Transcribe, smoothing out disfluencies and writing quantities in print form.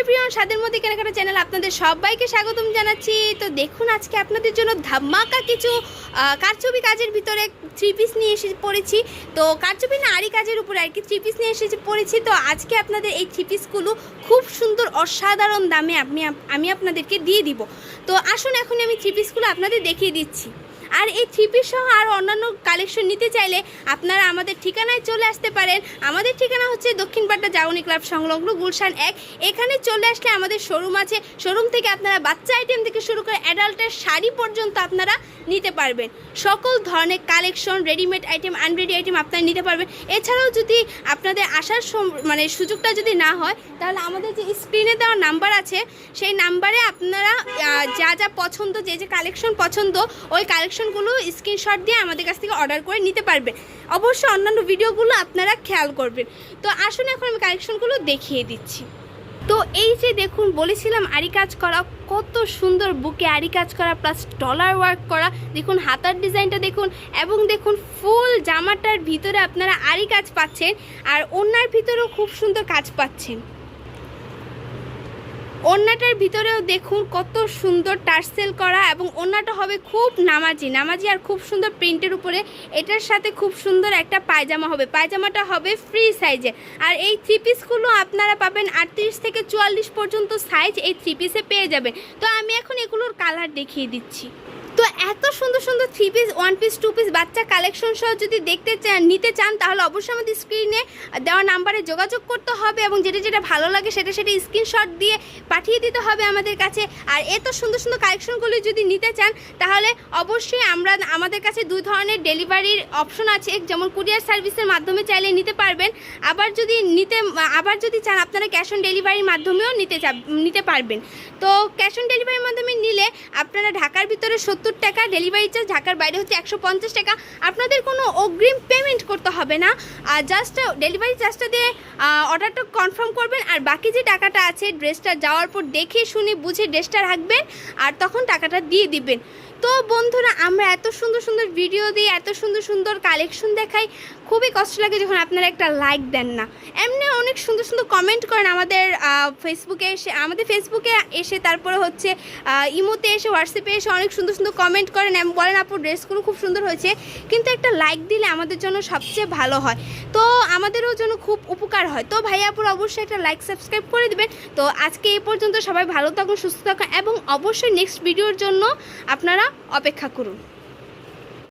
Everyone, স্বাদের মধ্যে কেনাকাটা চ্যানেল আপনাদের সবাইকে স্বাগতম জানাচ্ছি। তো দেখুন, আজকে আপনাদের জন্য ধামাকা কিছু কারচুপি কাজের ভিতরে থ্রি পিস নিয়ে এসে পড়েছি। তো কারচুপি না, আরি কাজের উপরে আর কি থ্রি পিস নিয়ে এসে পড়েছি। তো আজকে আপনাদের এই থ্রি পিসগুলো খুব সুন্দর অসাধারণ দামে আমি আপনাদেরকে দিয়ে দিব। তো আসুন, এখন আমি থ্রি পিসগুলো আপনাদের দেখিয়ে দিচ্ছি। আর এই থ্রি পিস সহ আর অন্যান্য কালেকশন নিতে চাইলে আপনারা আমাদের ঠিকানায় চলে আসতে পারেন। আমাদের ঠিকানা হচ্ছে দক্ষিণ পাট্টা জাগরণী ক্লাব সংলগ্ন গুলশান 1। এখানে চলে আসলে আমাদের শোরুম আছে। শোরুম থেকে আপনারা বাচ্চা আইটেম থেকে শুরু করে অ্যাডাল্টের শাড়ি পর্যন্ত আপনারা নিতে পারবেন। সকল ধরনের collection, readymade item, unready item আপনারা নিতে পারবেন। এছাড়াও যদি আপনাদের আসার সুযোগটা যদি না হয়, তাহলে আমাদের যে স্ক্রিনে দেওয়া নাম্বার আছে, সেই নাম্বারে আপনারা যা যা পছন্দ, যে যে কালেকশন পছন্দ, ওই কালেকশনগুলো স্ক্রিনশট দিয়ে আমাদের কাছ থেকে অর্ডার করে নিতে পারবেন। অবশ্যই অন্যান্য ভিডিওগুলো আপনারা খেয়াল করবেন। তো আসুন, এখন আমি কালেকশনগুলো দেখিয়ে দিচ্ছি। তো এই যে দেখুন, বলেছিলাম আরি কাজ করা, কত সুন্দর বুকে আরি কাজ করা প্লাস ডলার ওয়ার্ক করা। দেখুন হাতার ডিজাইনটা দেখুন, এবং দেখুন ফুল জামাটার ভিতরে আপনারা আরি কাজ পাচ্ছেন, আর ওড়নার ভিতরেও খুব সুন্দর কাজ পাচ্ছেন। ওড়নাটার ভিতরেও দেখুন কত সুন্দর টার্সেল করা, এবং ওড়নাটা হবে খুব নামাজি আর খুব সুন্দর প্রিন্টের উপরে। এটার সাথে খুব সুন্দর একটা পায়জামা হবে। পায়জামাটা হবে ফ্রি সাইজে। আর এই থ্রি পিসগুলো আপনারা পাবেন 38 থেকে 44 পর্যন্ত সাইজ এই থ্রি পিসে পেয়ে যাবেন। তো আমি এখন এগুলোর কালার দেখিয়ে দিচ্ছি। তো এত সুন্দর সুন্দর three piece, one piece, two piece বাচ্চা কালেকশন সহ যদি নিতে চান, তাহলে অবশ্যই আমাদের স্ক্রিনে দেওয়া নাম্বারে যোগাযোগ করতে হবে, এবং যেটা যেটা ভালো লাগে সেটা স্ক্রিনশট দিয়ে পাঠিয়ে দিতে হবে আমাদের কাছে। আর এত সুন্দর সুন্দর কালেকশনগুলি যদি নিতে চান, তাহলে অবশ্যই আমাদের কাছে দুই ধরনের ডেলিভারির অপশন আছে। যেমন কুরিয়ার সার্ভিসের মাধ্যমে চাইলে নিতে পারবেন, আবার যদি চান আপনারা ক্যাশ অন ডেলিভারির মাধ্যমেও নিতে পারবেন। তো ক্যাশ অন ডেলিভারির মাধ্যমে নিলে আপনারা ঢাকার ভিতরে 70 টাকা ডেলিভারি চার্জ, ঢাকার বাইরে হচ্ছে 150 টাকা। আপনাদের কোনো অগ্রিম পেমেন্ট করতে হবে না, আর জাস্ট ডেলিভারি চার্জটা দিয়ে অর্ডারটা কনফার্ম করবেন। আর বাকি যে টাকাটা আছে, ড্রেসটা যাওয়ার পর দেখে শুনে বুঝে ড্রেসটা রাখবেন, আর তখন টাকাটা দিয়ে দিবেন। তো বন্ধুরা, আমরা এত সুন্দর সুন্দর ভিডিও দিই, এত সুন্দর সুন্দর কালেকশন দেখাই, খুবই কষ্ট লাগে যখন আপনারা একটা লাইক দেন না। এমনি অনেক সুন্দর সুন্দর কমেন্ট করেন আমাদের ফেসবুকে এসে, তারপরে হচ্ছে ইমোতে এসে, হোয়াটসঅ্যাপে এসে অনেক সুন্দর সুন্দর কমেন্ট করেন, বলেন আপু ড্রেসগুলো খুব সুন্দর হয়েছে। কিন্তু একটা লাইক দিলে আমাদের জন্য সবচেয়ে ভালো হয়, তো আমাদেরও জন্য খুব উপকার হয়। তো ভাই আপুর অবশ্যই একটা লাইক, সাবস্ক্রাইব করে দেবেন। তো আজকে এই পর্যন্ত, সবাই ভালো থাকুন, সুস্থ থাকুন, এবং অবশ্যই নেক্সট ভিডিওর জন্য আপনারা অপেক্ষা করুন।